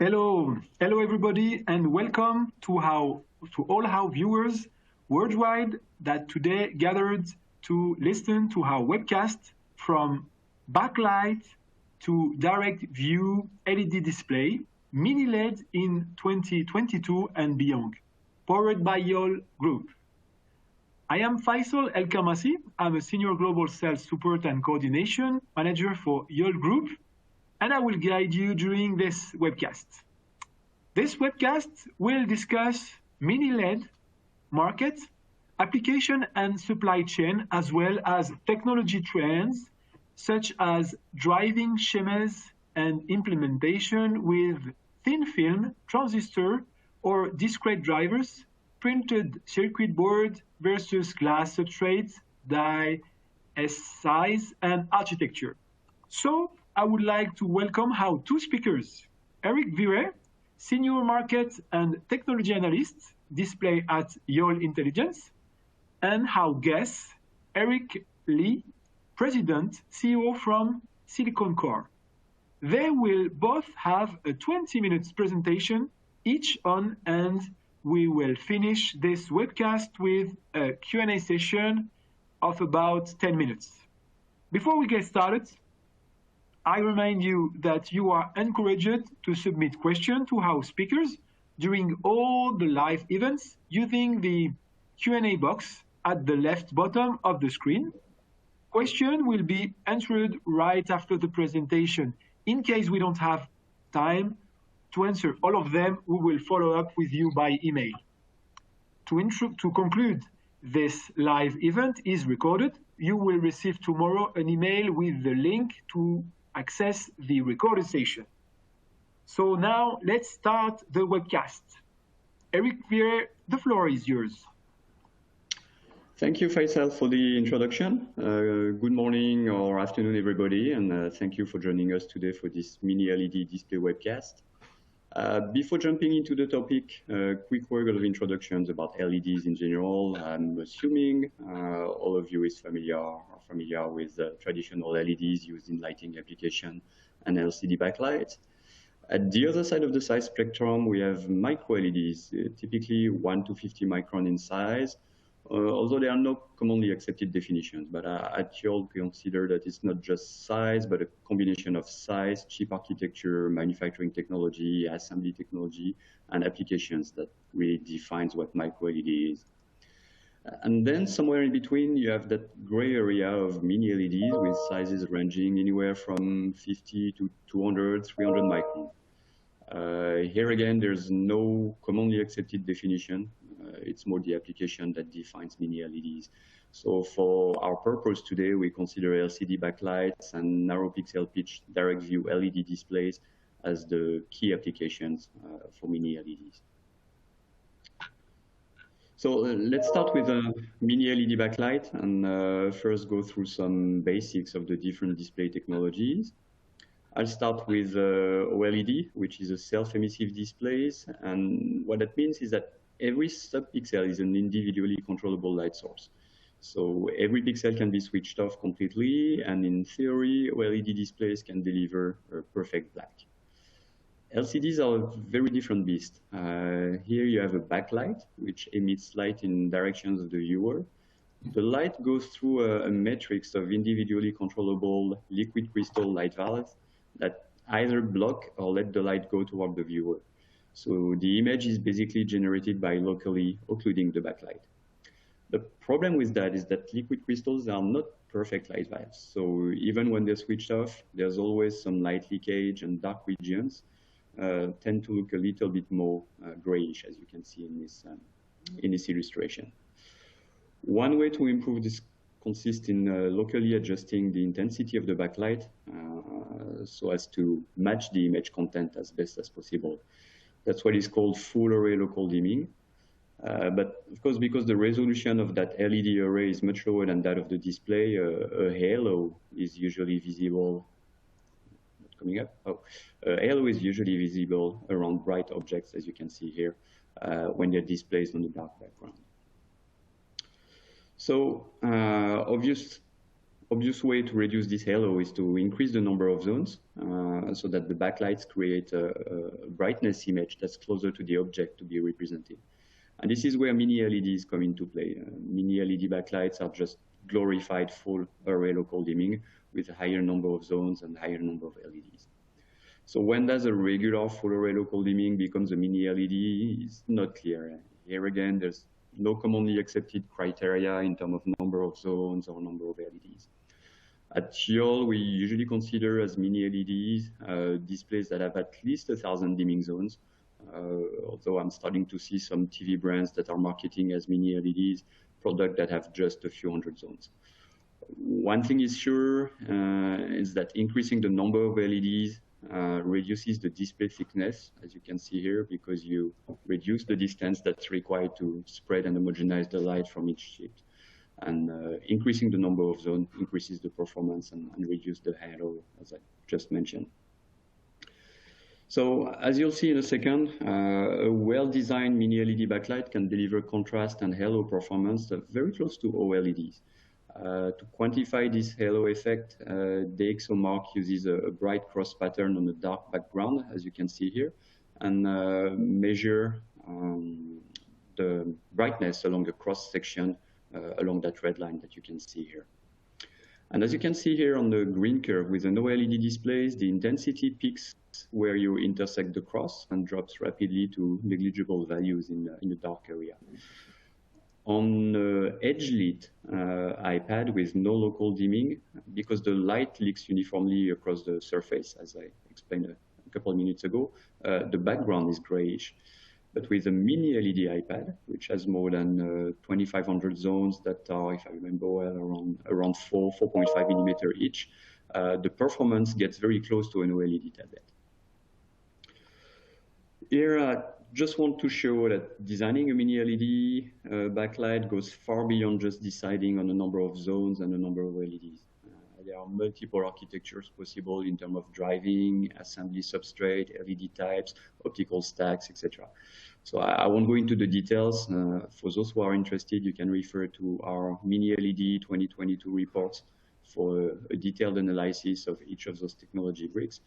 Hello everybody, and welcome to all our viewers worldwide that today gathered to listen to our webcast from backlight to direct view LED display, mini LED in 2022 and beyond, powered by YOL Group. I am Faisal El Kamasi. I'm a Senior Global Sales Support and Coordination Manager for YOL Group, and I will guide you during this webcast. This webcast will discuss mini LED market, application and supply chain, as well as technology trends such as driving schemas and implementation with thin film, transistor, or discrete drivers, printed circuit board versus glass substrate, die, S size, and architecture. So I would like to welcome our two speakers, Eric Viret, Senior Market and Technology Analyst, display at YOL Intelligence, and our guest, Eric Lee, President, CEO from Silicon Core. They will both have a 20 minutes presentation each on, and we will finish this webcast with a Q&A session of about 10 minutes. Before we get started, I remind you that you are encouraged to submit questions to our speakers during all the live events using the Q&A box at the left bottom of the screen. Questions will be answered right after the presentation. In case we don't have time to answer all of them, we will follow up with you by email. To conclude, this live event is recorded. You will receive tomorrow an email with the link to access the recorded session. So now let's start the webcast. Eric Viret, the floor is yours. Thank you, Faisal, for the introduction. Good morning or afternoon, everybody, and thank you for joining us today for this mini LED display webcast. Before jumping into the topic, quick word of introductions about LEDs in general. I'm assuming all of you is familiar with traditional LEDs used in lighting application and LCD backlights. At the other side of the size spectrum, we have micro LEDs, typically 1 to 50 micron in size, although there are no commonly accepted definitions. But at YOL, we consider that it's not just size, but a combination of size, chip architecture, manufacturing technology, assembly technology, and applications that really defines what micro LED is. And then somewhere in between, you have that gray area of mini LEDs with sizes ranging anywhere from 50 to 200, 300 micron. Here again, there's no commonly accepted definition. It's more the application that defines mini LEDs. So for our purpose today, we consider LCD backlights and narrow pixel pitch direct view LED displays as the key applications for mini LEDs. So let's start with a mini LED backlight and first go through some basics of the different display technologies. I'll start with OLED, which is a self-emissive displays. And what that means is that every subpixel is an individually controllable light source. So every pixel can be switched off completely, and in theory, OLED displays can deliver a perfect black. LCDs are a very different beast. Here you have a backlight, which emits light in directions of the viewer. The light goes through a matrix of individually controllable liquid crystal light valves that either block or let the light go toward the viewer. So the image is basically generated by locally occluding the backlight. The problem with that is that liquid crystals are not perfect light valves. So even when they're switched off, there's always some light leakage, and dark regions tend to look a little bit more grayish, as you can see in this illustration. One way to improve this consists in locally adjusting the intensity of the backlight so as to match the image content as best as possible. That's what is called full array local dimming. But of course, because the resolution of that LED array is much lower than that of the display, a halo is usually visible. Not coming up. Oh, a halo is usually visible around bright objects, as you can see here, when they're displayed on the dark background. So obvious way to reduce this halo is to increase the number of zones so that the backlights create a brightness image that's closer to the object to be represented. And this is where mini-LEDs come into play. Mini-LED backlights are just glorified full array local dimming with a higher number of zones and higher number of LEDs. So when does a regular full array local dimming becomes a mini-LED is not clear. Here again, there's no commonly accepted criteria in terms of number of zones or number of LEDs. At YOL, we usually consider as mini-LEDs displays that have at least 1,000 dimming zones, although I'm starting to see some TV brands that are marketing as mini-LEDs products that have just a few hundred zones. One thing is sure is that increasing the number of LEDs reduces the display thickness, as you can see here, because you reduce the distance that's required to spread and homogenize the light from each sheet. And increasing the number of zones increases the performance and reduces the halo, as I just mentioned. So as you'll see in a second, a well-designed mini-LED backlight can deliver contrast and halo performance very close to OLEDs. To quantify this halo effect, DxOMark uses a bright cross pattern on a dark background, as you can see here, and measure the brightness along a cross section along that red line that you can see here. And as you can see here on the green curve with the no LED displays, the intensity peaks where you intersect the cross and drops rapidly to negligible values in the dark area. On edge-lit iPad with no local dimming, because the light leaks uniformly across the surface, as I explained a couple of minutes ago, the background is grayish. But with a mini LED iPad, which has more than 2,500 zones that are, if I remember well, around 4.5 millimeter each, the performance gets very close to an OLED tablet. Here, I just want to show that designing a mini LED backlight goes far beyond just deciding on the number of zones and the number of LEDs. There are multiple architectures possible in terms of driving, assembly substrate, LED types, optical stacks, etc. So I won't go into the details. For those who are interested, you can refer to our Mini LED 2022 reports for a detailed analysis of each of those technology bricks.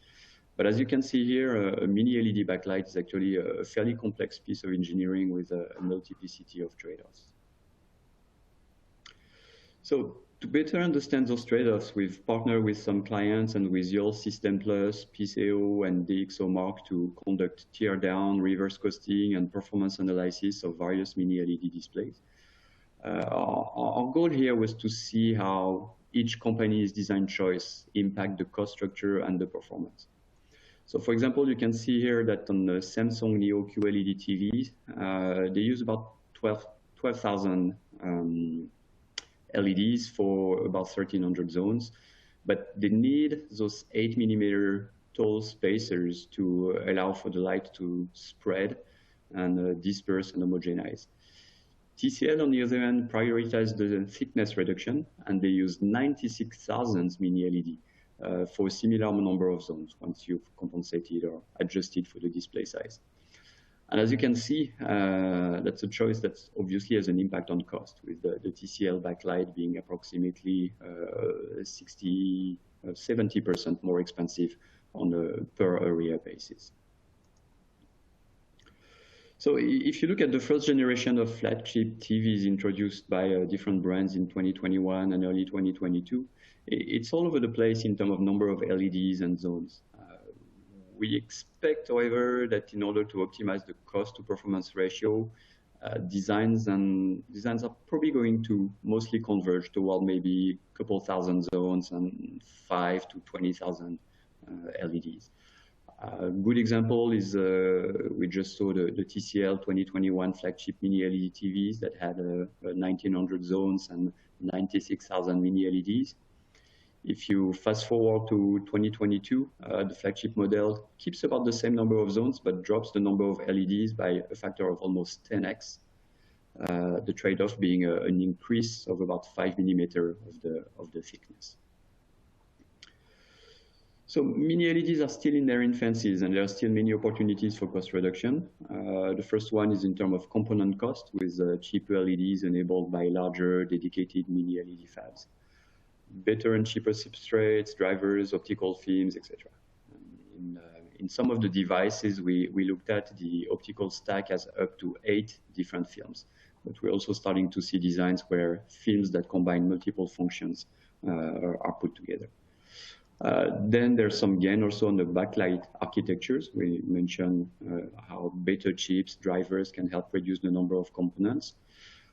But as you can see here, a Mini LED backlight is actually a fairly complex piece of engineering with a multiplicity of trade-offs. So to better understand those trade-offs, we've partnered with some clients and with YOL System Plus, PCO, and DxOMark to conduct tear-down, reverse costing, and performance analysis of various mini LED displays. Our goal here was to see how each company's design choice impact the cost structure and the performance. So for example, you can see here that on the Samsung Neo QLED TVs, they use about 12,000 LEDs for about 1,300 zones, but they need those 8 millimeter tall spacers to allow for the light to spread and disperse and homogenize. TCL, on the other hand, prioritized the thickness reduction, and they use 96,000 mini LED for a similar number of zones once you've compensated or adjusted for the display size. And as you can see, that's a choice that obviously has an impact on cost, with the TCL backlight being approximately 70% more expensive on a per area basis. So if you look at the first generation of flagship TVs introduced by different brands in 2021 and early 2022, it's all over the place in terms of number of LEDs and zones. We expect, however, that in order to optimize the cost to performance ratio, designs are probably going to mostly converge toward maybe a couple thousand zones and 5 to 20,000 LEDs. A good example is we just saw the TCL 2021 flagship mini LED TVs that had 1,900 zones and 96,000 mini LEDs. If you fast forward to 2022, the flagship model keeps about the same number of zones, but drops the number of LEDs by a factor of almost 10x. The trade-off being an increase of about 5 millimeters of the thickness. So mini LEDs are still in their infancies, and there are still many opportunities for cost reduction. The first one is in terms of component cost, with cheaper LEDs enabled by larger dedicated mini LED fabs. better and cheaper substrates, drivers, optical films, etc. In some of the devices we looked at, the optical stack has up to 8 different films. But we're also starting to see designs where films that combine multiple functions are put together. Then there's some gain also on the backlight architectures. We mentioned how better chips, drivers can help reduce the number of components.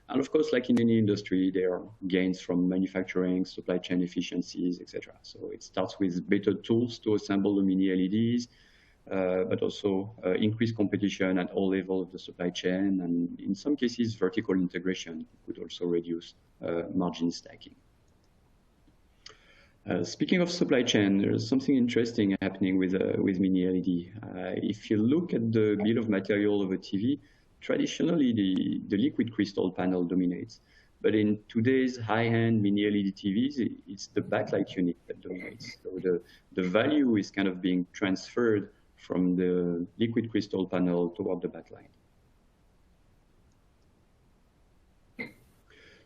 And of course, like in any industry, there are gains from manufacturing, supply chain efficiencies, etc. So it starts with better tools to assemble the mini LEDs, but also increased competition at all levels of the supply chain. And in some cases, vertical integration could also reduce margin stacking. Speaking of supply chain, there's something interesting happening with mini LED. If you look at the bill of material of a TV, traditionally the liquid crystal panel dominates. But in today's high-end mini LED TVs, it's the backlight unit that dominates. So the value is kind of being transferred from the liquid crystal panel toward the backlight.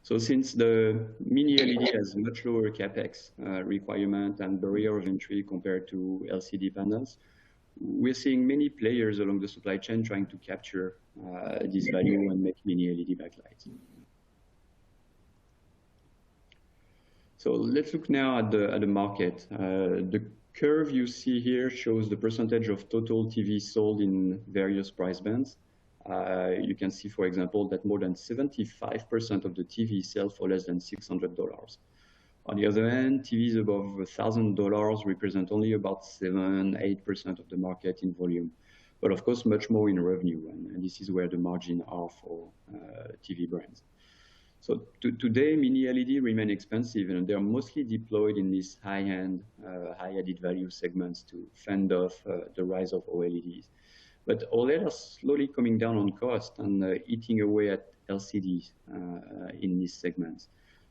So since the mini LED has much lower capex requirement and barrier of entry compared to LCD panels, we're seeing many players along the supply chain trying to capture this value and make mini LED backlights. So let's look now at the market. The curve you see here shows the percentage of total TVs sold in various price bands. You can see, for example, that more than 75% of the TVs sell for less than $600. On the other hand, TVs above $1,000 represent only about 7–8% of the market in volume, but of course much more in revenue, and this is where the margins are for TV brands. So today, mini LED remain expensive, and they're mostly deployed in these high-end, high added value segments to fend off the rise of OLEDs. But OLED are slowly coming down on cost and eating away at LCDs in these segments.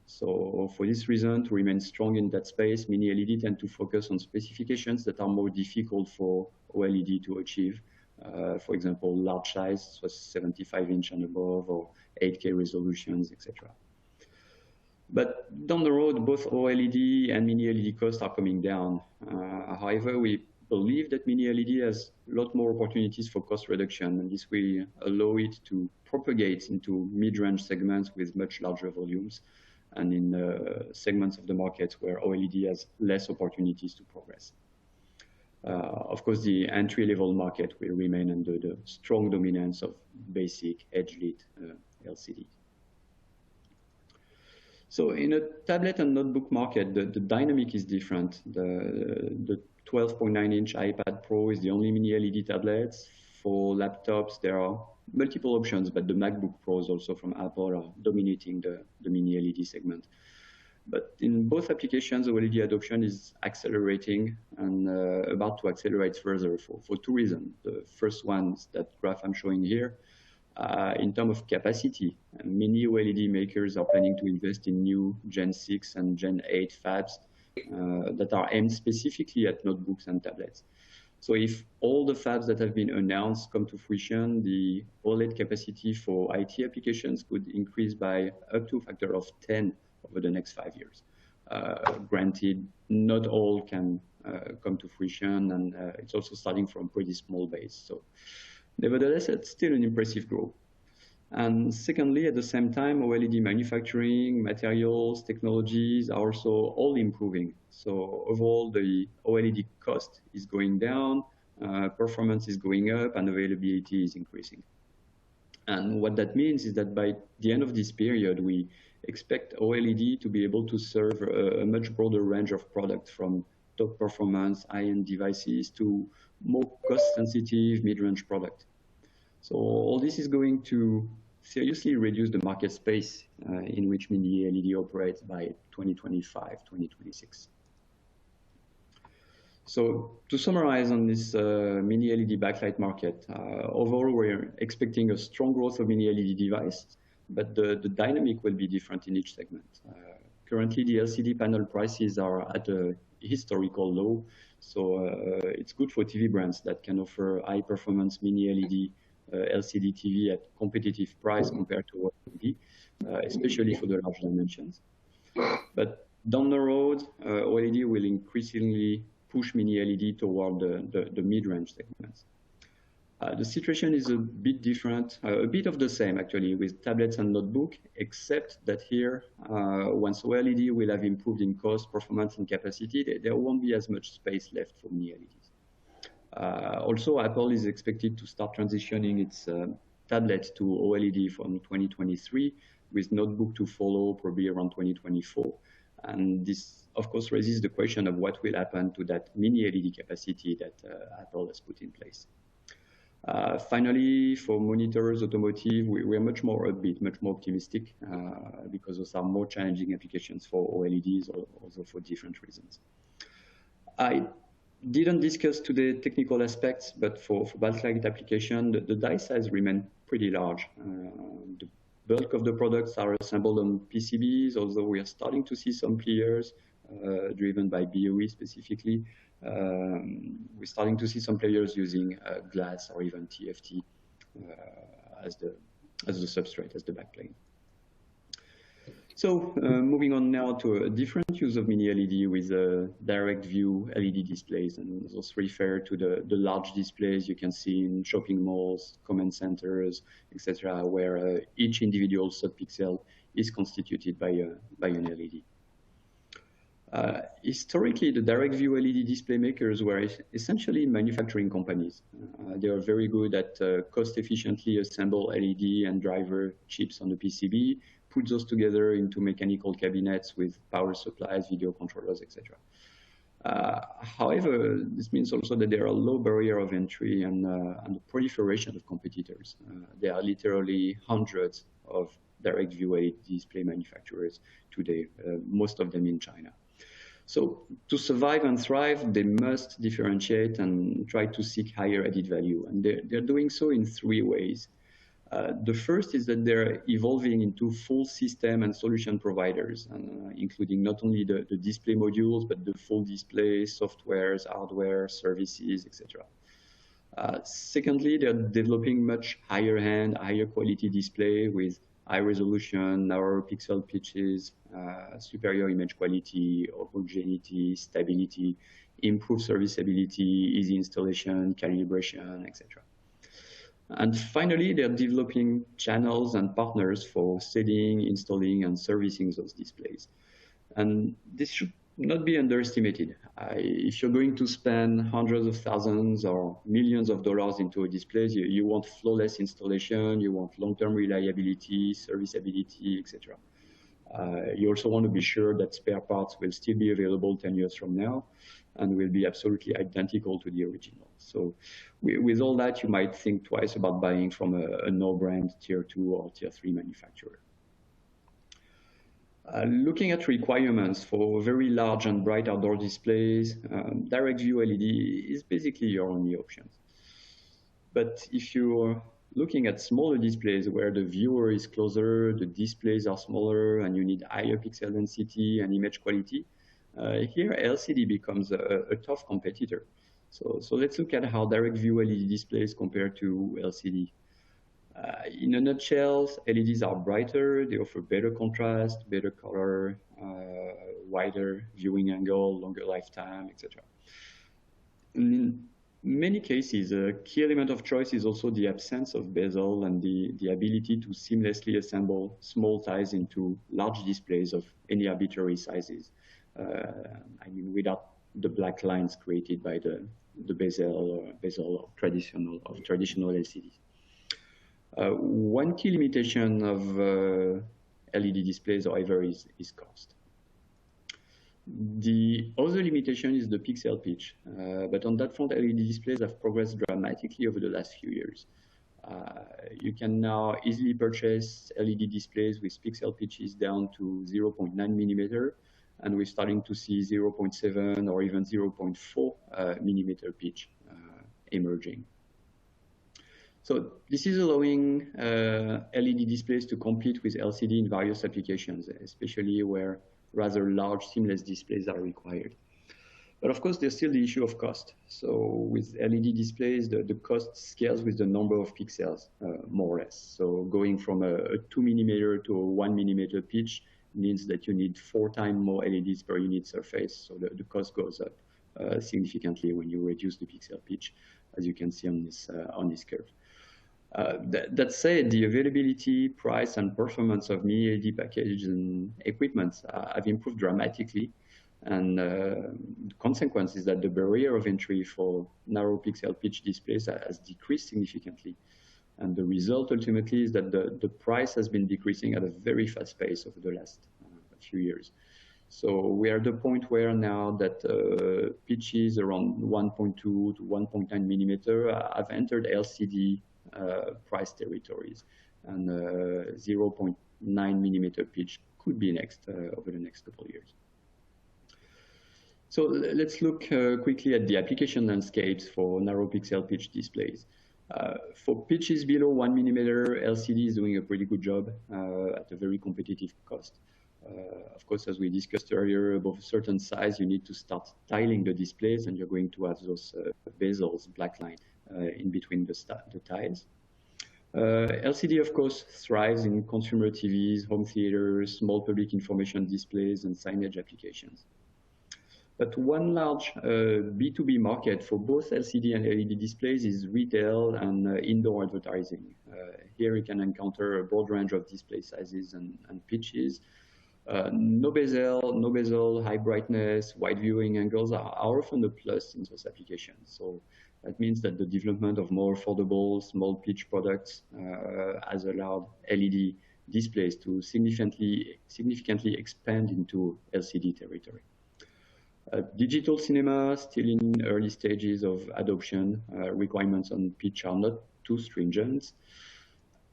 So for this reason, to remain strong in that space, mini LED tend to focus on specifications that are more difficult for OLED to achieve. For example, large size, so 75-inch and above, or 8K resolutions, etc. But down the road, both OLED and mini LED costs are coming down. However, we believe that mini LED has a lot more opportunities for cost reduction, and this will allow it to propagate into mid-range segments with much larger volumes, and in segments of the market where OLED has less opportunities to progress. Of course, the entry-level market will remain under the strong dominance of basic edge-lit LCD. So in a tablet and notebook market, the dynamic is different. The 12.9-inch iPad Pro is the only mini LED tablet. For laptops, there are multiple options, but the MacBook Pros also from Apple are dominating the mini LED segment. But in both applications, OLED adoption is accelerating and about to accelerate further for two reasons. The first one is that graph I'm showing here. In terms of capacity, many OLED makers are planning to invest in new Gen 6 and Gen 8 fabs that are aimed specifically at notebooks and tablets. So if all the fabs that have been announced come to fruition, the OLED capacity for IT applications could increase by up to a factor of 10 over the next 5 years. Granted, not all can come to fruition, and it's also starting from a pretty small base. So nevertheless, it's still an impressive growth. And secondly, at the same time, OLED manufacturing, materials, technologies are also all improving. So overall, the OLED cost is going down, performance is going up, and availability is increasing. And what that means is that by the end of this period, we expect OLED to be able to serve a much broader range of products, from top performance, high-end devices to more cost-sensitive mid-range products. So all this is going to seriously reduce the market space in which mini LED operates by 2025, 2026. So to summarize on this mini LED backlight market, overall we're expecting a strong growth of mini LED devices, but the dynamic will be different in each segment. Currently, the LCD panel prices are at a historical low, so it's good for TV brands that can offer high-performance mini LED LCD TV at competitive price compared to OLED, especially for the large dimensions. But Down the road, OLED will increasingly push mini-LED toward the mid-range segments. The situation is a bit different, a bit of the same actually with tablets and notebook, except that here, once OLED will have improved in cost, performance, and capacity, there won't be as much space left for mini-LEDs. Also, Apple is expected to start transitioning its tablet to OLED from 2023, with notebook to follow probably around 2024. And this, of course, raises the question of what will happen to that mini-LED capacity that Apple has put in place. Finally, for monitors, automotive, we're much more upbeat, much more optimistic, because those are more challenging applications for OLEDs, also for different reasons. I didn't discuss today technical aspects, but for backlight application, the die size remain pretty large. The bulk of the products are assembled on PCBs, although we are starting to see some players, driven by BOE specifically, we're starting to see some players using glass or even TFT as the substrate, as the backplane. So moving on now to a different use of mini-LED with direct view LED displays, and those refer to the large displays you can see in shopping malls, command centers, etc., where each individual subpixel is constituted by an LED. Historically, the direct view LED display makers were essentially manufacturing companies. They are very good at cost efficiently assemble LED and driver chips on the PCB, put those together into mechanical cabinets with power supplies, video controllers, etc. However, this means also that there are low barrier of entry and the proliferation of competitors. There are literally hundreds of direct view LED display manufacturers today, most of them in China. So to survive and thrive, they must differentiate and try to seek higher added value. And they're doing so in three ways. The first is that they're evolving into full system and solution providers, including not only the display modules, but the full display, softwares, hardware, services, etc. Secondly, they're developing much higher-end, higher quality display with high resolution, narrower pixel pitches, superior image quality, homogeneity, stability, improved serviceability, easy installation, calibration, etc. And finally, they're developing channels and partners for selling, installing, and servicing those displays. And this should not be underestimated. If you're going to spend hundreds of thousands or millions of dollars into a display, you want flawless installation, you want long-term reliability, serviceability, etc. You also want to be sure that spare parts will still be available 10 years from now and will be absolutely identical to the original. So with all that, you might think twice about buying from a no-brand tier 2 or tier 3 manufacturer. Looking at requirements for very large and bright outdoor displays, direct view LED is basically your only option. But if you're looking at smaller displays where the viewer is closer, the displays are smaller, and you need higher pixel density and image quality, here LCD becomes a tough competitor. So let's look at how direct view LED displays compare to LCD. In a nutshell, LEDs are brighter, they offer better contrast, better color, wider viewing angle, longer lifetime, etc. In many cases, a key element of choice is also the absence of bezel and the ability to seamlessly assemble small ties into large displays of any arbitrary sizes. Without the black lines created by the bezel of traditional LCDs. One key limitation of LED displays, however, is cost. The other limitation is the pixel pitch, but on that front, LED displays have progressed dramatically over the last few years. You can now easily purchase LED displays with pixel pitches down to 0.9 millimeter, and we're starting to see 0.7 or even 0.4 millimeter pitch emerging. So this is allowing LED displays to compete with LCD in various applications, especially where rather large seamless displays are required. But of course, there's still the issue of cost. So with LED displays, the cost scales with the number of pixels, more or less. So going from a 2 millimeter to a 1 millimeter pitch means that you need 4 times more LEDs per unit surface, so the cost goes up significantly when you reduce the pixel pitch, as you can see on this curve. That said, the availability, price, and performance of mini LED packages and equipment have improved dramatically. And the consequence is that the barrier of entry for narrow pixel pitch displays has decreased significantly. And the result ultimately is that the price has been decreasing at a very fast pace over the last few years. So we are at the point where now that pitches around 1.2 to 1.9 millimeter have entered LCD price territories, and 0.9 millimeter pitch could be next over the next couple of years. So let's look quickly at the application landscapes for narrow pixel pitch displays. For pitches below 1 millimeter, LCD is doing a pretty good job at a very competitive cost. Of course, as we discussed earlier, above a certain size, you need to start tiling the displays, and you're going to have those bezels, backlight, in between the tiles. LCD, of course, thrives in consumer TVs, home theaters, small public information displays, and signage applications. But one large B2B market for both LCD and LED displays is retail and indoor advertising. Here you can encounter a broad range of display sizes and pitches. No bezel, high brightness, wide viewing angles are often a plus in those applications. So that means that the development of more affordable, small pitch products has allowed LED displays to significantly expand into LCD territory. Digital cinema, still in early stages of adoption. Requirements on pitch are not too stringent.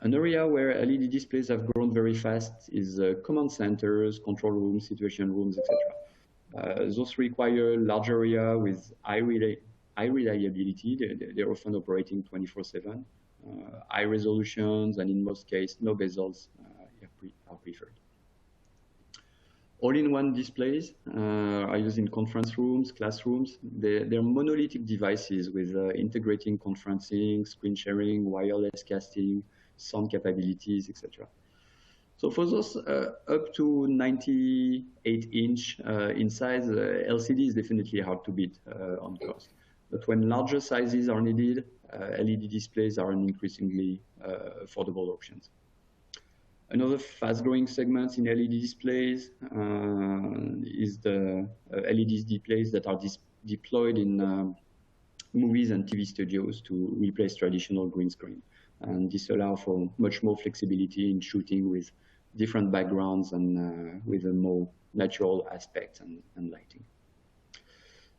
An area where LED displays have grown very fast is command centers, control rooms, situation rooms, etc. Those require large area with high reliability. They're often operating 24/7, high resolutions, and in most cases, no bezels are preferred. All-in-one displays are used in conference rooms, classrooms. They're monolithic devices with integrating conferencing, screen sharing, wireless casting, sound capabilities, etc. So for those up to 98-inch in size, LCD is definitely hard to beat on cost. But when larger sizes are needed, LED displays are an increasingly affordable options. Another fast-growing segment in LED displays is the LED displays that are deployed in movies and TV studios to replace traditional green screen. And this allows for much more flexibility in shooting with different backgrounds and with a more natural aspect and lighting.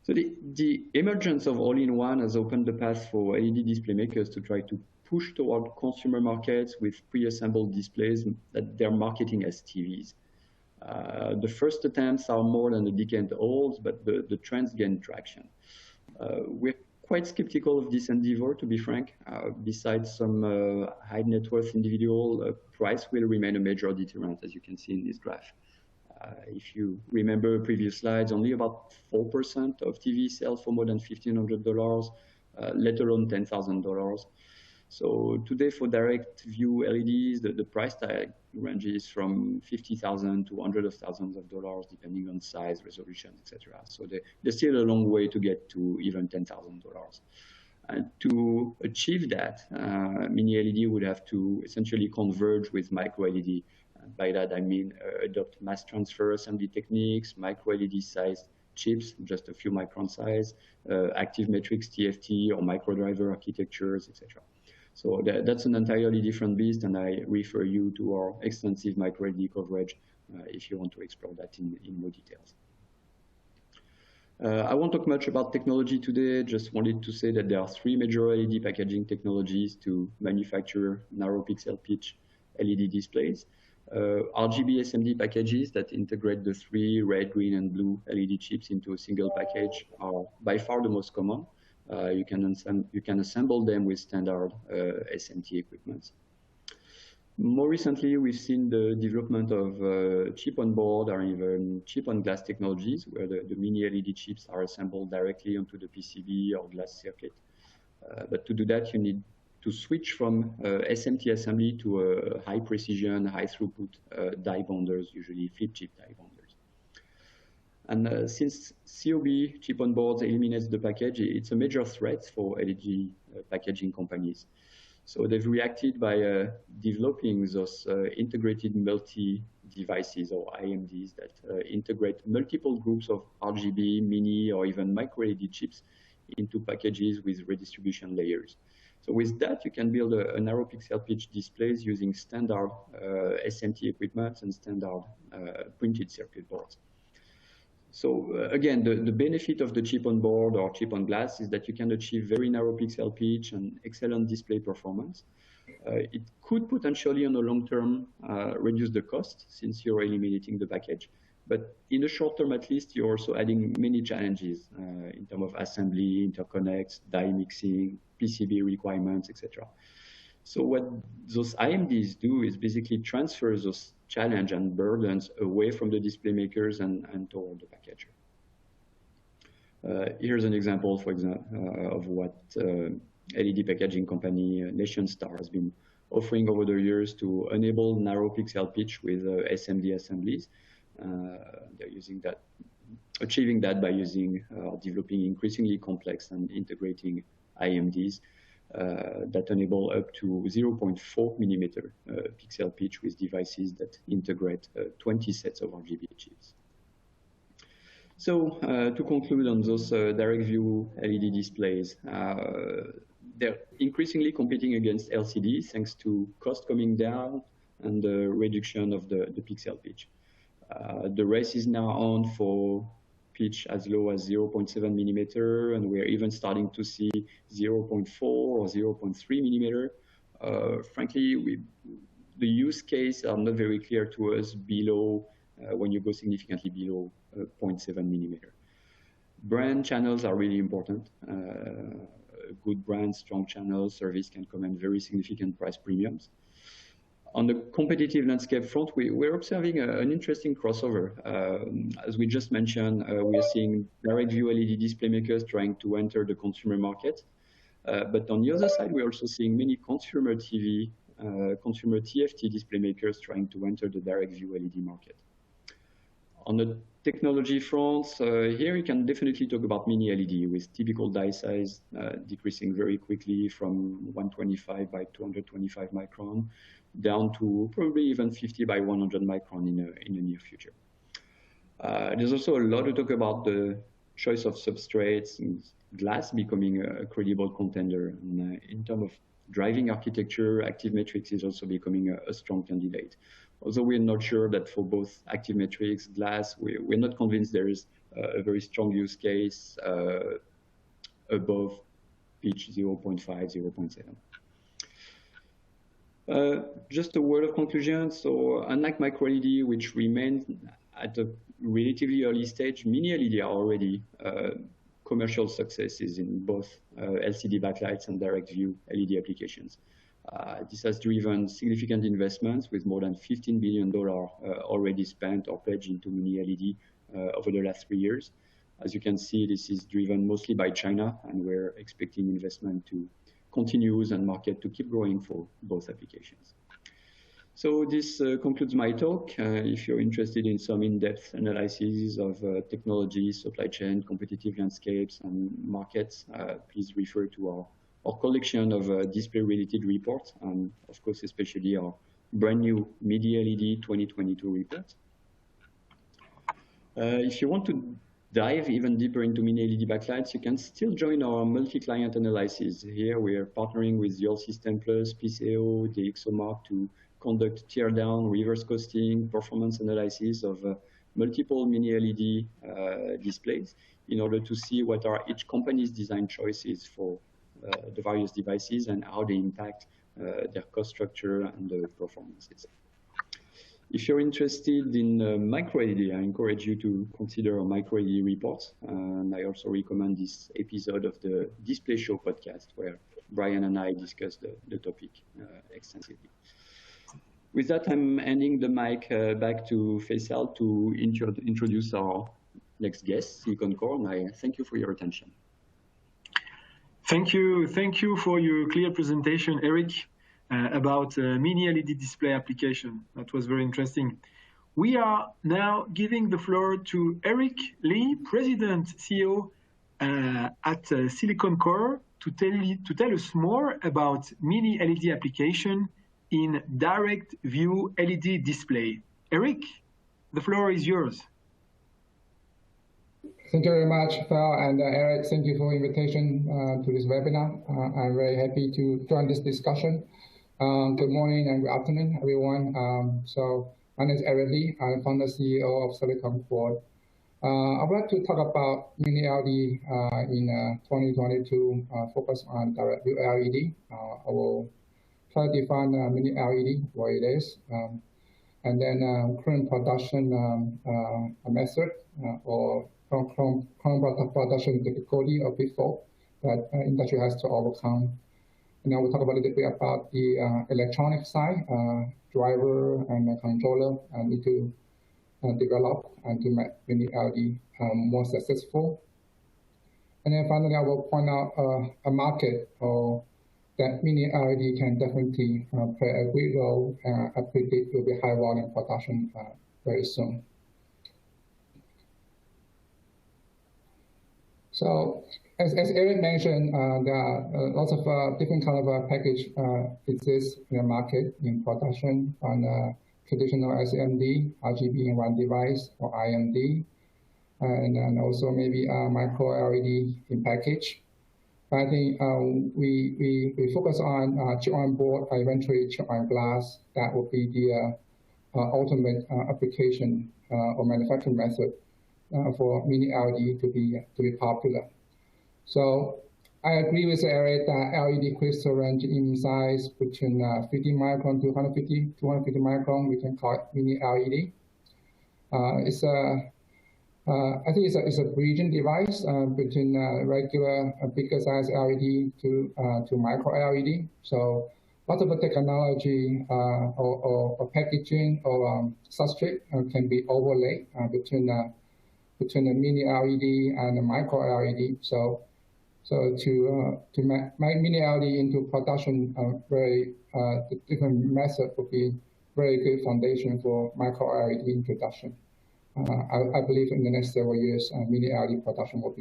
So the emergence of all-in-one has opened the path for LED display makers to try to push toward consumer markets with pre-assembled displays that they're marketing as TVs. The first attempts are more than a decade old, but the trends gain traction. We're quite skeptical of this endeavor, to be frank. Besides some high net worth individual, price will remain a major deterrent, as you can see in this graph. If you remember previous slides, only about 4% of TV sells for more than $1,500, let alone $10,000. So today for direct view LEDs, the price tag ranges from $50,000 to hundreds of thousands of dollars, depending on size, resolution, etc. So there's still a long way to get to even $10,000. And to achieve that, mini LED would have to essentially converge with micro LED. By that I mean adopt mass transfer assembly techniques, micro LED sized chips, just a few micron size, active matrix TFT or microdriver architectures, etc. So that's an entirely different beast, and I refer you to our extensive micro LED coverage if you want to explore that in more details. I won't talk much about technology today, just wanted to say that there are 3 major LED packaging technologies to manufacture narrow pixel pitch LED displays. RGB SMD packages that integrate the 3 red, green, and blue LED chips into a single package are by far the most common. You can assemble them with standard SMT equipment. More recently, we've seen the development of chip-on-board or even chip-on-glass technologies, where the mini LED chips are assembled directly onto the PCB or glass circuit. But to do that, you need to switch from SMT assembly to a high precision, high throughput die bonders, usually flip chip die bonders. And since COB, chip on board, eliminates the package, it's a major threat for LED packaging companies. So they've reacted by developing those integrated multi-devices, or IMDs, that integrate multiple groups of RGB, mini, or even micro LED chips into packages with redistribution layers. So with that, you can build a narrow pixel pitch displays using standard SMT equipment and standard printed circuit boards. So again, the benefit of the chip on board or chip on glass is that you can achieve very narrow pixel pitch and excellent display performance. It could potentially, on the long term, reduce the cost since you're eliminating the package. But in the short term, at least, you're also adding many challenges in terms of assembly, interconnects, die mixing, PCB requirements, etc. So what those IMDs do is basically transfer those challenge and burdens away from the display makers and toward the packager. Here's an example, for example, of what LED packaging company NationStar has been offering over the years to enable narrow pixel pitch with SMD assemblies. They're using that, achieving that by using developing increasingly complex and integrating IMDs that enable up to 0.4 millimeter pixel pitch with devices that integrate 20 sets of RGB chips. So to conclude on those direct view LED displays, they're increasingly competing against LCD thanks to cost coming down and the reduction of the pixel pitch. The race is now on for pitch as low as 0.7 millimeter, and we're even starting to see 0.4 or 0.3 millimeter. Frankly, the use case are not very clear to us below, when you go significantly below 0.7 millimeter. Brand channels are really important. Good brand, strong channel service can command very significant price premiums. On the competitive landscape front, we're observing an interesting crossover. As we just mentioned, we are seeing direct view LED display makers trying to enter the consumer market. But on the other side, we're also seeing many consumer TV, consumer TFT display makers trying to enter the direct view LED market. On the technology front, here you can definitely talk about mini LED with typical die size decreasing very quickly from 125 by 225 micron down to probably even 50 by 100 micron in the near future. There's also a lot to talk about the choice of substrates, and glass becoming a credible contender. And in terms of driving architecture, active matrix is also becoming a strong candidate. Although we're not sure that for both active matrix, glass, we're not convinced there is a very strong use case above pitch 0.5, 0.7. Just a word of conclusion. So unlike micro LED, which remains at a relatively early stage, mini LED are already commercial successes in both LCD backlights and direct view LED applications. This has driven significant investments with more than $15 billion already spent or pledged into mini LED over the last 3 years. As you can see, this is driven mostly by China, and we're expecting investment to continues and market to keep growing for both applications. So this concludes my talk. If you're interested in some in-depth analysis of technology, supply chain, competitive landscapes, and markets, please refer to our collection of display-related reports, and of course, especially our brand new Mini LED 2022 report. If you want to dive even deeper into mini LED backlights, you can still join our multi-client analysis. Here we are partnering with Your System Plus, PCO, DxOMark to conduct teardown, reverse costing, performance analysis of multiple mini LED displays in order to see what are each company's design choices for the various devices and how they impact their cost structure and the performances. If you're interested in micro LED, I encourage you to consider a micro LED report. And I also recommend this episode of the Display Show podcast where Brian and I discussed the topic extensively. With that, I'm handing the mic back to Faisal to introduce our next guest, Silicon Core, and I thank you for your attention. Thank you for your clear presentation, Eric, about mini LED display application. That was very interesting. We are now giving the floor to Eric Lee, President, CEO at Silicon Core, to tell us more about mini LED application in direct view LED display. Eric, the floor is yours. Thank you very much, Phil and Eric. Thank you for the invitation to this webinar. I'm very happy to join this discussion. Good morning and good afternoon, everyone. So my name is Eric Lee. I'm founder CEO of Silicon Core. I would like to talk about mini LED in 2022, focus on direct view LED. I will try to define mini LED, what it is, and then current production method or current production difficulty or pitfall that industry has to overcome. And then we'll talk about a little bit about the electronic side, driver and controller need to develop and to make mini LED more successful. And then finally, I will point out a market that mini LED can definitely play a great role. I predict will be high volume production very soon. So as Eric mentioned, there are lots of different kind of package exists in the market in production on traditional SMD, RGB in one device, or IMD, and then also maybe micro LED in package. I think we focus on chip on board, eventually chip on glass. That will be the ultimate application or manufacturing method for mini LED to be popular. So I agree with Eric that LED crystal range in size between 50 micron to 250 micron. We can call it mini LED. I think it's a bridging device between regular bigger size LED to micro LED. So lots of the technology or packaging or substrate can be overlaid between the mini LED and the micro LED. So to make mini LED into production, very different method would be very good foundation for micro LED introduction. I believe in the next several years, mini LED production will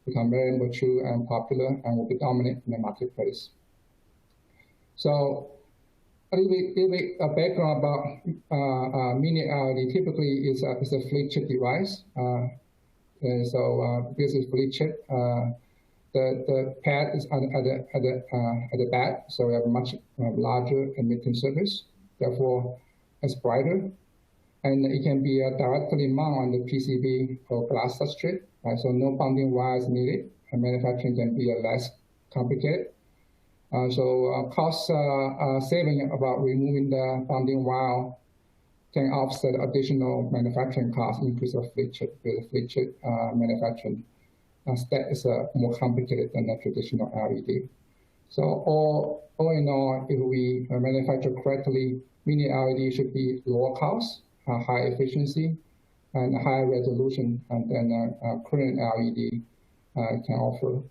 become very mature and popular and will be dominant in the marketplace. So a little bit of background about mini LED. Typically, it's a flip chip device. And so this is flip chip. The pad is at the back, so we have a much larger emitting surface. Therefore, it's brighter. And it can be directly mounted on the PCB or glass substrate, right? So no bonding wires needed, and manufacturing can be less complicated. So cost saving about removing the bonding wire can offset additional manufacturing costs, increase of flip chip with flip chip manufacturing. That is more complicated than the traditional LED. So all in all, if we manufacture correctly, mini LED should be lower cost, high efficiency, and high resolution than current LED can offer.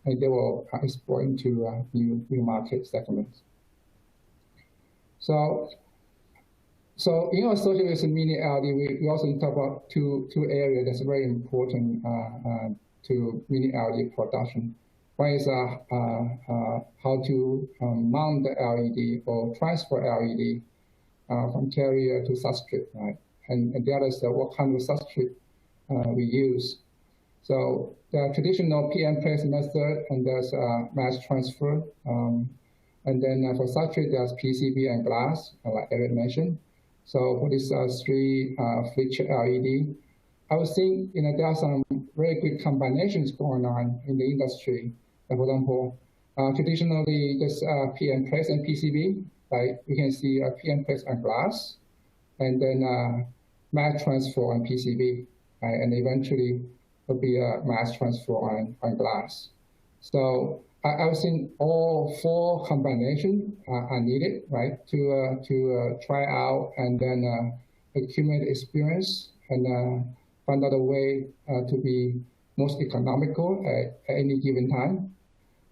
And they will explore into new market segments. So in association with mini LED, we also talk about two areas that's very important to mini LED production. One is how to mount the LED or transfer LED from carrier to substrate, right? And the other is what kind of substrate we use. So the traditional PM press method, and there's mass transfer. And then for substrate, there's PCB and glass, like Eric mentioned. So for this three flip chip LED, I was think there are some very good combinations going on in the industry. For example, traditionally, just PM press and PCB. Right, we can see a PM press on glass, and then mass transfer on PCB, right? And eventually will be a mass transfer on glass. So I would think all four combinations are needed, right, to try out and then accumulate experience and find out a way to be most economical at any given time.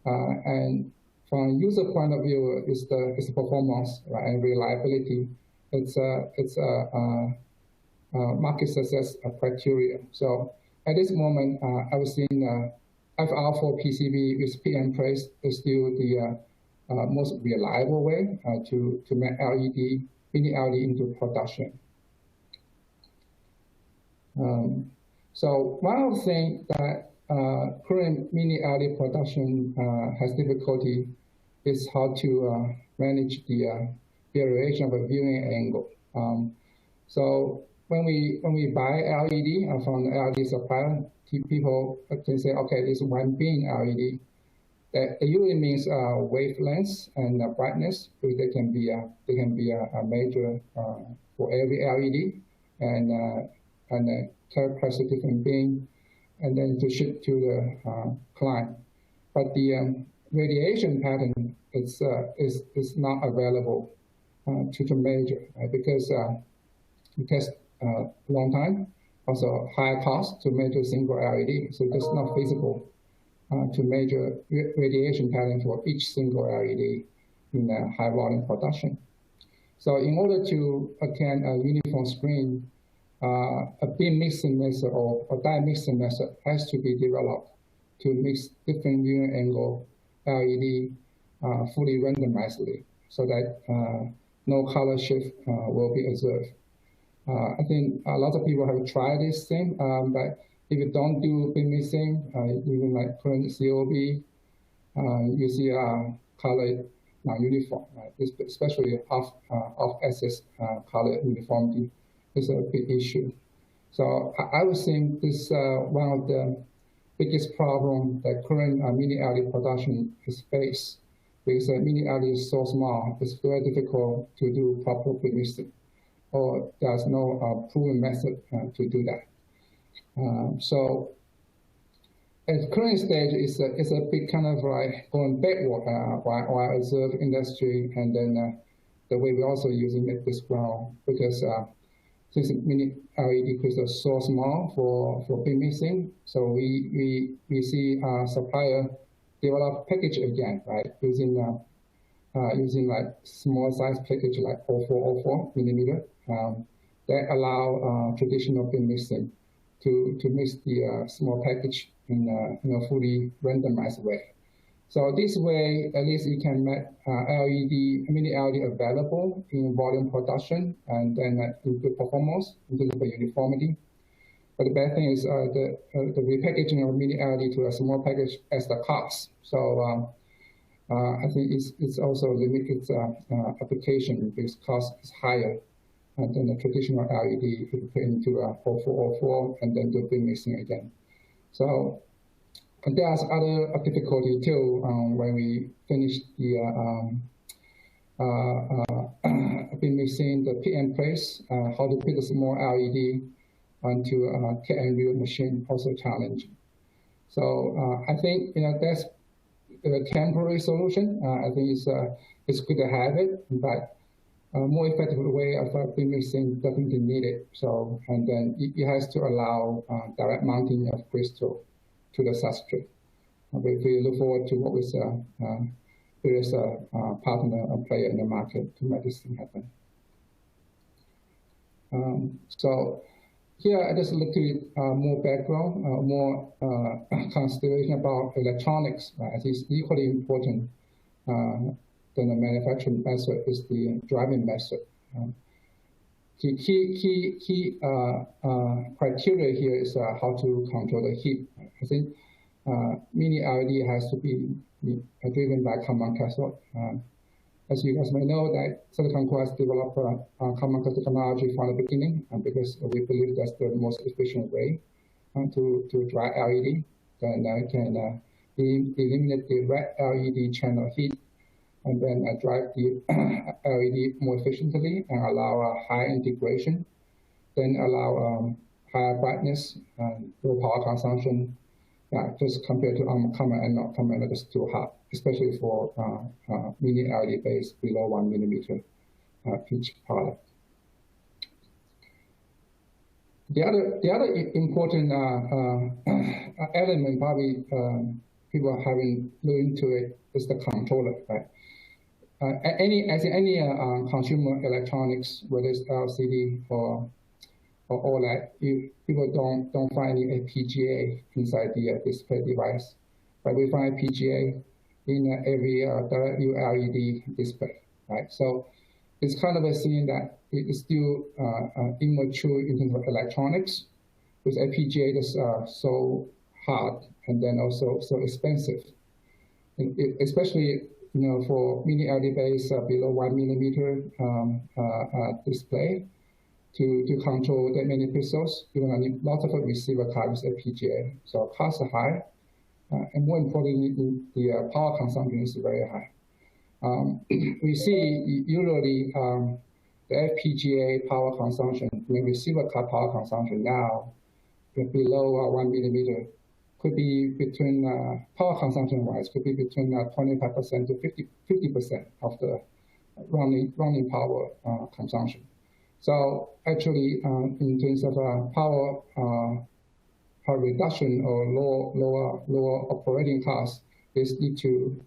And from a user point of view, it's the performance, right, and reliability. It's a market success criteria. So at this moment, I was seeing FR4 PCB with PN trace is still the most reliable way to make mini LED into production. So one of the things that current mini LED production has difficulty is how to manage the variation of a viewing angle. So when we buy LED from the LED supplier, people can say, okay, this one beam LED. That usually means wavelengths and brightness. They can be a major for every LED, and characterize a different beam, and then to ship to the client. But the radiation pattern is not available to measure, right? Because it takes a long time, also high cost to measure single LED, so it's not feasible to measure radiation pattern for each single LED in a high volume production. So in order to attain a uniform screen, a beam mixing method or dye mixing method has to be developed to mix different viewing angle LED fully randomizedly, so that no color shift will be observed. I think a lot of people have tried this thing, but if you don't do beam mixing, even like current COB, you see color non-uniform, right? Especially off-axis color uniformity is a big issue. So I would think this one of the biggest problem that current mini LED production is faced, because mini LED is so small, it's very difficult to do proper beam mixing, or there's no proven method to do that. So at the current stage, it's a big kind of like going backward while I observe industry, and then the way we're also using it this ground, because since mini LED crystals are so small for beam mixing, so we see supplier develop package again, right, using like small size package like 0404 millimeter that allow traditional beam mixing to mix the small package in a fully randomized way. So this way, at least you can make mini LED available in volume production, and then improve performance, improve the uniformity. But the bad thing is the repackaging of mini LED to a small package as the cost. So I think it's also limited application because cost is higher than the traditional LED if you put into a 0404 and then do beam mixing again. So there's other difficulty too when we finish the beam mixing, the PN place, how to put a small LED onto a cat and wheel machine, also challenging. So I think that's a temporary solution. I think it's good to have it, but a more effective way of beam mixing definitely needed. So, and then it has to allow direct mounting of crystal to the substrate. We look forward to what was various partner or player in the market to make this thing happen. So here I just look at more background, more consideration about electronics. I think it's equally important than the manufacturing method is the driving method. Key criteria here is how to control the heat. I think mini LED has to be driven by common cathode. As you guys may know, that Silicon Core has developed common cathode technology from the beginning, because we believe that's the most efficient way to drive LED. Then can eliminate the red LED channel heat, and then drive the LED more efficiently and allow a high integration, then allow higher brightness and low power consumption. Just compared to common and not common, it's too hot, especially for mini LED based below 1 millimeter pitch product. The other important element probably people haven't looked into it is the controller, right? As in any consumer electronics, whether it's LCD or OLED, people don't find any FPGA inside the display device, but we find FPGA in every direct view LED display, right? So it's kind of a thing that is still immature in terms of electronics, because FPGA is so hard and then also so expensive, especially for mini LED based below 1 millimeter display. To control that many pixels, you're going to need lots of receiver cards FPGA. So costs are high, and more importantly, the power consumption is very high. We see usually the FPGA power consumption, receiver card power consumption now below 1 millimeter could be between power consumption wise could be between 25% to 50% of the running power consumption. So actually, in terms of power reduction or lower operating costs, they need to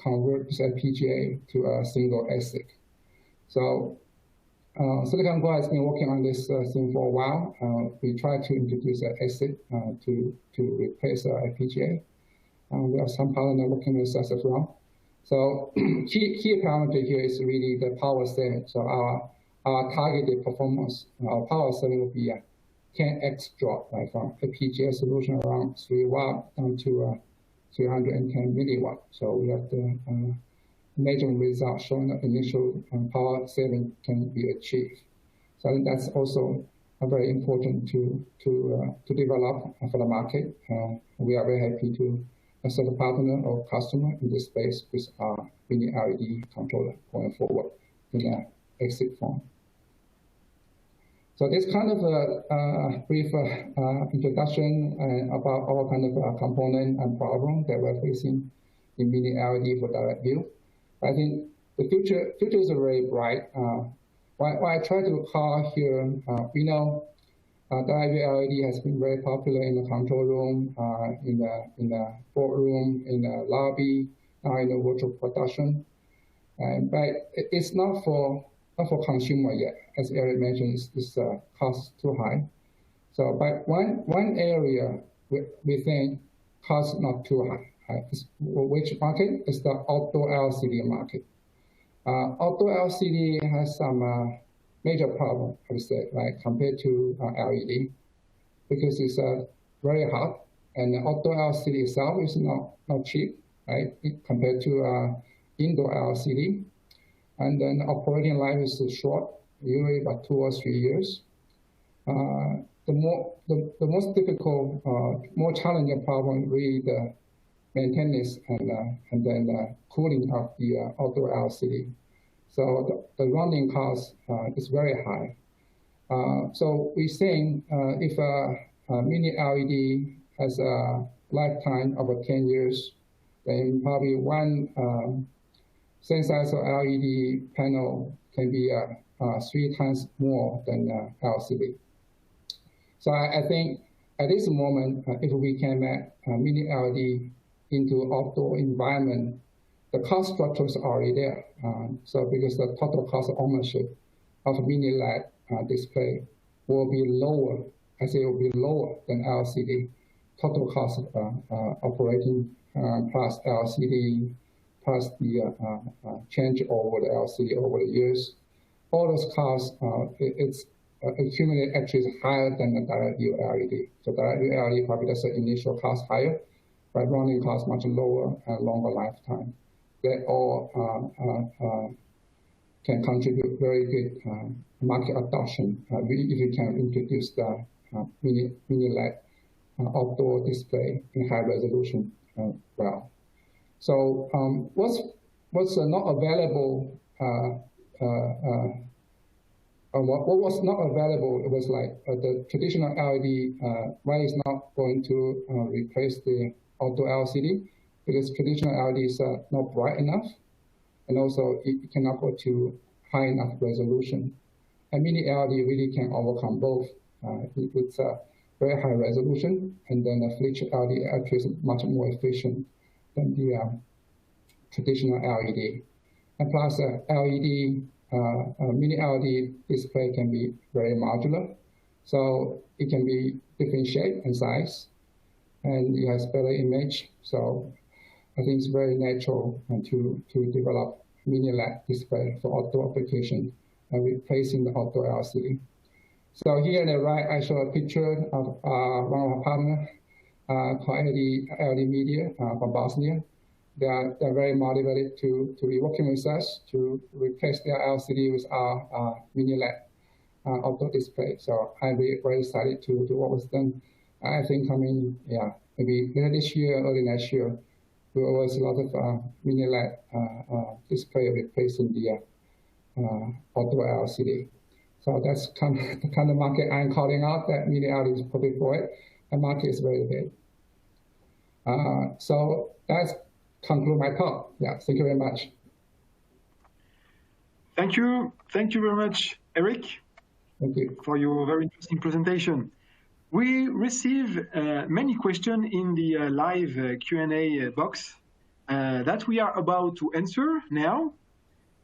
convert this FPGA to a single ASIC. So Silicon Valley has been working on this thing for a while. We try to introduce an ASIC to replace FPGA. We have some partner working with us as well. So key parameter here is really the power saving. So our targeted performance, our power saving will be a 10x drop, right, from FPGA solution around 3 watt down to 310 milliwatt. So we have the major results showing that initial power saving can be achieved. So I think that's also very important to develop for the market. We are very happy to serve a partner or customer in this space with our mini LED controller going forward in an ASIC form. So this kind of a brief introduction about our kind of component and problem that we're facing in mini LED for direct view. I think the future is very bright. What I try to call here, we know direct view LED has been very popular in the control room, in the boardroom, in the lobby, now in the virtual production, but it's not for consumer yet. As Eric mentioned, it's cost too high. So, but one area we think cost not too high. Which market is the outdoor LCD market. Outdoor LCD has some major problem, I would say, right, compared to LED, because it's very hot, and the outdoor LCD itself is not cheap, right, compared to indoor LCD. And then operating life is short, usually about 2 or 3 years. The most difficult, more challenging problem really the maintenance and then cooling of the outdoor LCD. So the running cost is very high. So we're saying if a mini LED has a lifetime of 10 years, then probably one sensor LED panel can be 3 times more than LCD. So I think at this moment, if we can make mini LED into outdoor environment, the cost structure is already there. So because the total cost of ownership of a mini LED display will be lower, I say it will be lower than LCD. Total cost of operating plus LCD plus the change over the LCD over the years. All those costs, it's accumulated actually is higher than the direct view LED. So direct view LED probably does the initial cost higher, but running costs much lower and longer lifetime. That all can contribute very good market adoption if we can introduce the mini LED outdoor display in high resolution well. So what's not available? What was not available? It was like the traditional LED. Why is not going to replace the outdoor LCD? Because traditional LEDs are not bright enough, and also it cannot go to high enough resolution. And mini LED really can overcome both. It's a very high resolution, and then a flip chip LED actually is much more efficient than the traditional LED. And plus, LED mini LED display can be very modular, so it can be different shape and size, and it has better image. So I think it's very natural to develop mini LED display for outdoor application and replacing the outdoor LCD. So here on the right, I show a picture of one of our partners called LED Media from Bosnia. They're very motivated to be working with us to replace their LCD with our mini LED outdoor display. So I'm very excited to work with them. I think maybe later this year, early next year, we will see a lot of mini LED display replacing the outdoor LCD. So that's the kind of market I'm calling out, that mini LED is perfect for it. The market is very big. So that's conclude my talk. Yeah, thank you very much. Thank you. Thank you very much, Eric. Thank you. For your very interesting presentation. We receive many questions in the live Q&A box that we are about to answer now.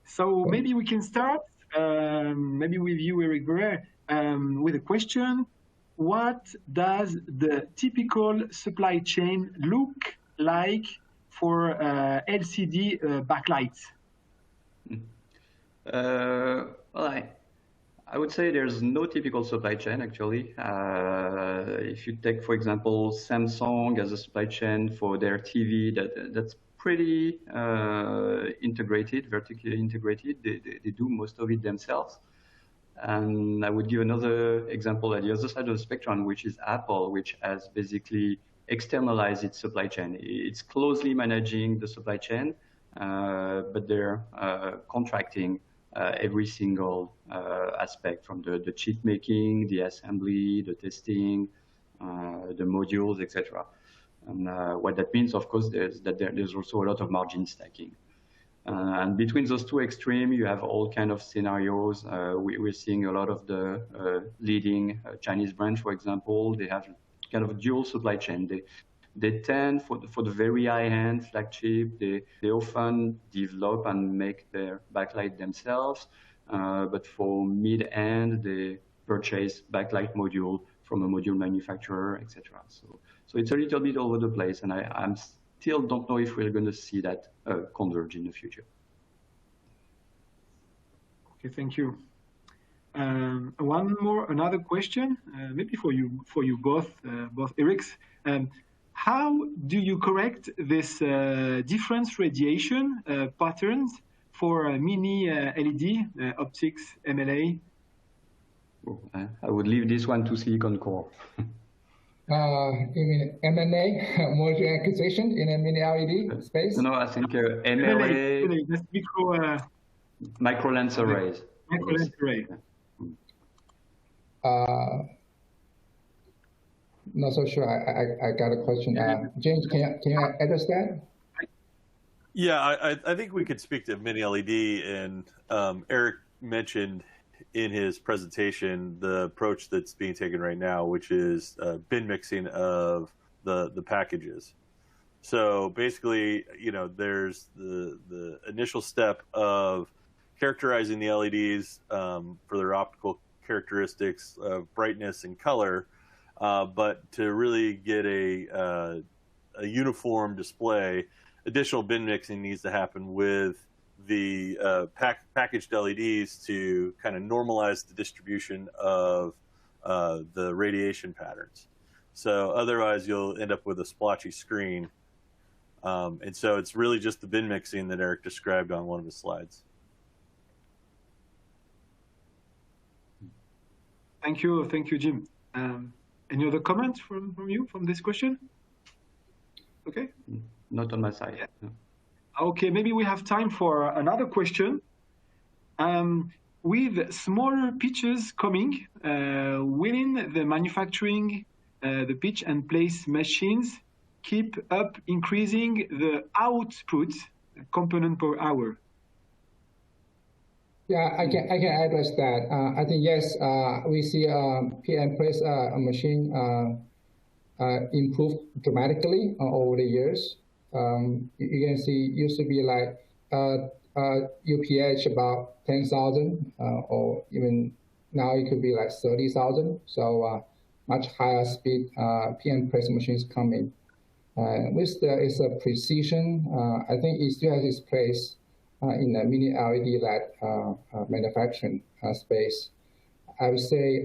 So maybe we can start, maybe with you, Eric Beret, with a question. What does the typical supply chain look like for LCD backlights? Well, I would say there's no typical supply chain, actually. If you take, for example, Samsung as a supply chain for their TV, that's pretty integrated, vertically integrated. They do most of it themselves. And I would give another example at the other side of the spectrum, which is Apple, which has basically externalized its supply chain. It's closely managing the supply chain, but they're contracting every single aspect, from the chip making, the assembly, the testing, the modules, etc. And what that means, of course, there's also a lot of margin stacking. And between those two extremes, you have all kind of scenarios. We're seeing a lot of the leading Chinese brands, for example. They have kind of a dual supply chain. They tend, for the very high-end flagship, they often develop and make their backlight themselves. But for mid-end, they purchase backlight module from a module manufacturer, etc. So it's a little bit all over the place, and I'm still don't know if we're going to see that converge in the future. Okay, thank you. Another question, maybe for you both Erics. How do you correct this difference radiation patterns for mini LED optics MLA? I would leave this one to Silicon Core. You mean MLA, module acquisition in a mini LED space? No, I think MLA, micro lens arrays. Micro lens array. Not so sure. I got a question. James, can you address that? Yeah, I think we could speak to mini LED, and Eric mentioned in his presentation the approach that's being taken right now, which is bin mixing of the packages. So basically, there's the initial step of characterizing the LEDs for their optical characteristics of brightness and color, but to really get a uniform display, additional bin mixing needs to happen with the packaged LEDs to kind of normalize the distribution of the radiation patterns. So otherwise, you'll end up with a splotchy screen. And so it's really just the bin mixing that Eric described on one of his slides. Thank you, Jim. Any other comments from you from this question? Okay. Not on my side. Yeah. No. Okay, maybe we have time for another question. With smaller pitches coming, within the manufacturing, the pitch and place machines keep up increasing the output component per hour. Yeah, I can address that. I think yes, we see pitch and place machine improve dramatically over the years. you can see it used to be like UPH about 10,000, or even now it could be like 30,000. So much higher speed PM press machines coming. With its precision, I think it still has its place in the mini LED LED manufacturing space. I would say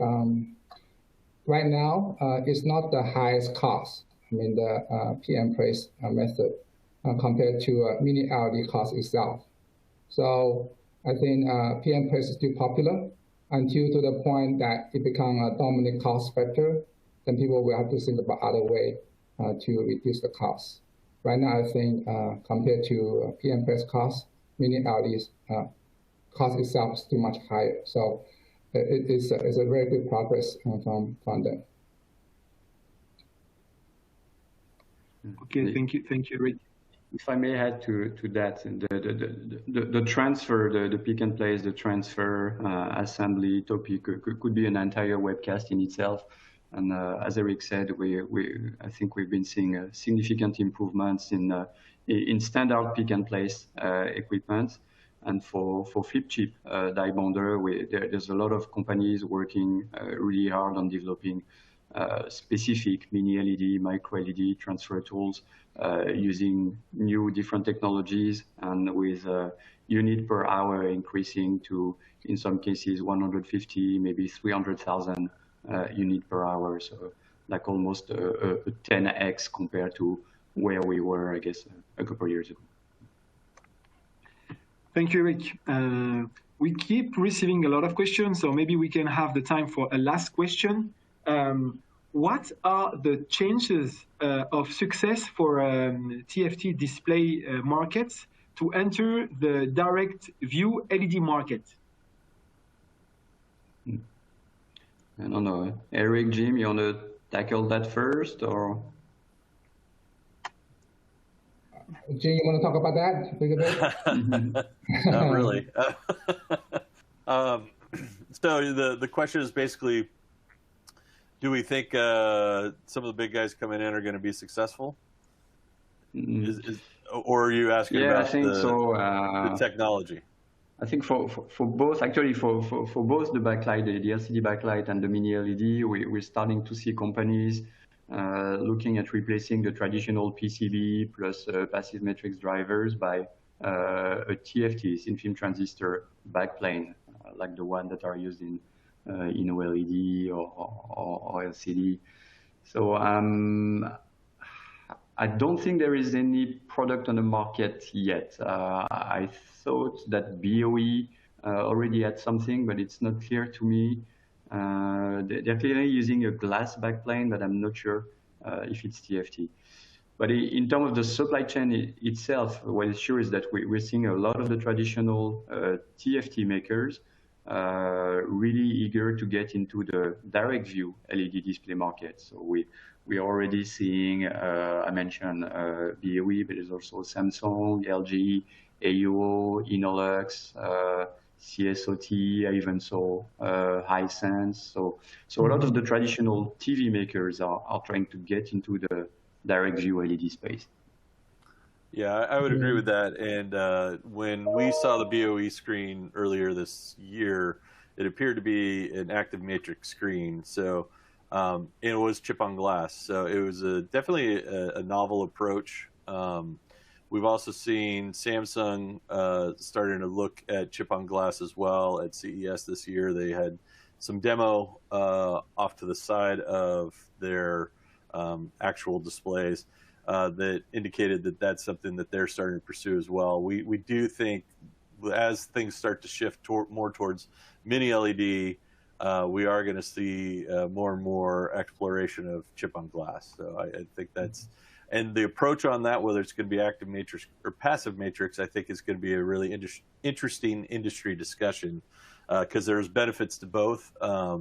right now it's not the highest cost. I mean the PM press method compared to mini LED cost itself. So I think PM press is still popular until to the point that it becomes a dominant cost factor. Then people will have to think about other way to reduce the cost. Right now, I think compared to PM press cost, mini LEDs cost itself is still much higher. So it's a very good progress from them. Okay, thank you, Rick. If I may add to that, the transfer, the pick and place, the transfer, assembly topic could be an entire webcast in itself. And as Eric said, I think we've been seeing significant improvements in standard pick and place equipment. And for flip chip die bonder, there's a lot of companies working really hard on developing specific mini LED, micro LED transfer tools using new different technologies, and with unit per hour increasing to, in some cases, 150, maybe 300,000 unit per hour. So like almost a 10x compared to where we were, I guess, a couple of years ago. Thank you, Rick. We keep receiving a lot of questions, so maybe we can have the time for a last question. What are the chances of success for TFT display markets to enter the direct view LED market? I don't know. Eric, Jim, you want to tackle that first, or? Jim, you want to talk about that a little bit? Not really. So the question is basically, do we think some of the big guys coming in are going to be successful? Or are you asking about the technology? I think for both, actually for both the backlight, the LCD backlight and the mini LED, we're starting to see companies looking at replacing the traditional PCB plus passive matrix drivers by a TFT, thin film transistor backplane, like the one that are used in OLED or LCD. So I don't think there is any product on the market yet. I thought that BOE already had something, but it's not clear to me. They're clearly using a glass backplane, but I'm not sure if it's TFT. But in terms of the supply chain itself, what is sure is that we're seeing a lot of the traditional TFT makers really eager to get into the direct view LED display market. So we're already seeing, I mentioned BOE, but there's also Samsung, LG, AUO, Innolux, CSOT, I even saw Hisense. So a lot of the traditional TV makers are trying to get into the direct view LED space. Yeah, I would agree with that. And when we saw the BOE screen earlier this year, it appeared to be an active matrix screen. So it was chip on glass. So it was definitely a novel approach. We've also seen Samsung starting to look at chip on glass as well at CES this year. They had some demo off to the side of their actual displays that indicated that that's something that they're starting to pursue as well. We do think as things start to shift more towards mini LED, we are going to see more and more exploration of chip on glass. So I think that's, and the approach on that, whether it's going to be active matrix or passive matrix, I think is going to be a really interesting industry discussion because there's benefits to both. Yeah,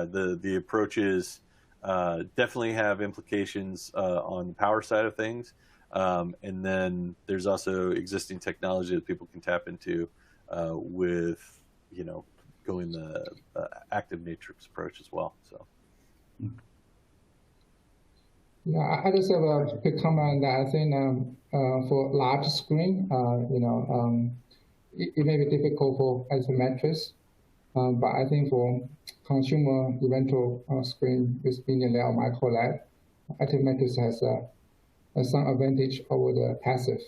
the approaches definitely have implications on the power side of things. And then there's also existing technology that people can tap into with, going the active matrix approach as well. So. Yeah, I just have a quick comment on that. I think for large screen, it may be difficult for asymmetrics, but I think for consumer eventual screen with MiniLED or micro LED, asymmetrics has some advantage over the passive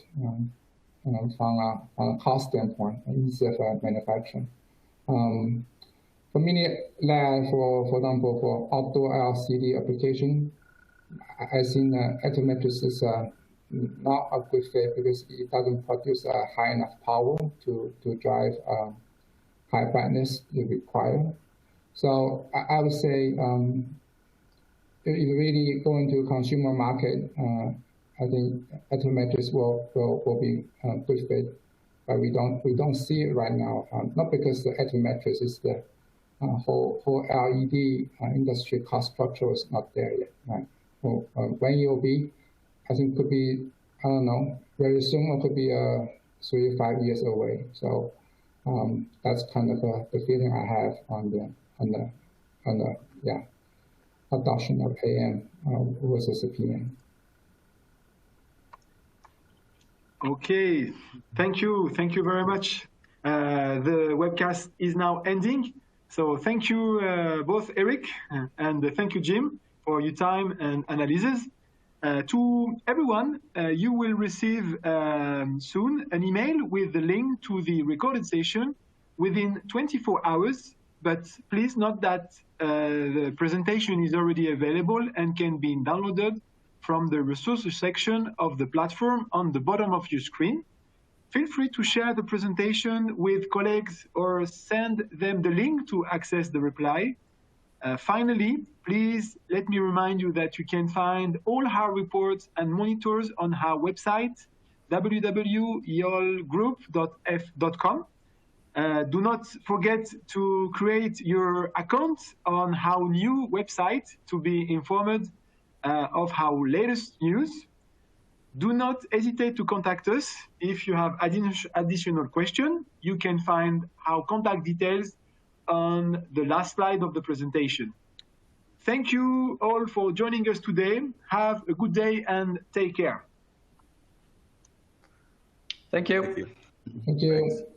from a cost standpoint and ease of manufacturing. For MiniLED, for example, for outdoor LCD application, I think asymmetrics is not a good fit because it doesn't produce high enough power to drive high brightness you require. So I would say if you really go into consumer market, I think asymmetrics will be a good fit, but we don't see it right now. Not because the asymmetrics is the whole LED industry cost structure is not there yet. Right? So, when it will be, I think could be, I don't know, very soon, or could be 3 to 5 years away. So that's kind of the feeling I have on the adoption of AM versus PM. Okay, thank you very much. The webcast is now ending. So thank you both Eric and thank you Jim for your time and analysis. To everyone, you will receive soon an email with the link to the recorded session within 24 hours. But please note that the presentation is already available and can be downloaded from the resources section of the platform on the bottom of your screen. Feel free to share the presentation with colleagues or send them the link to access the reply. Finally, please let me remind you that you can find all our reports and monitors on our website, www.yolgroup.f.com. Do not forget to create your account on our new website to be informed of our latest news. Do not hesitate to contact us if you have additional questions. You can find our contact details on the last slide of the presentation. Thank you all for joining us today. Have a good day and take care. Thank you. Thank you. Thanks.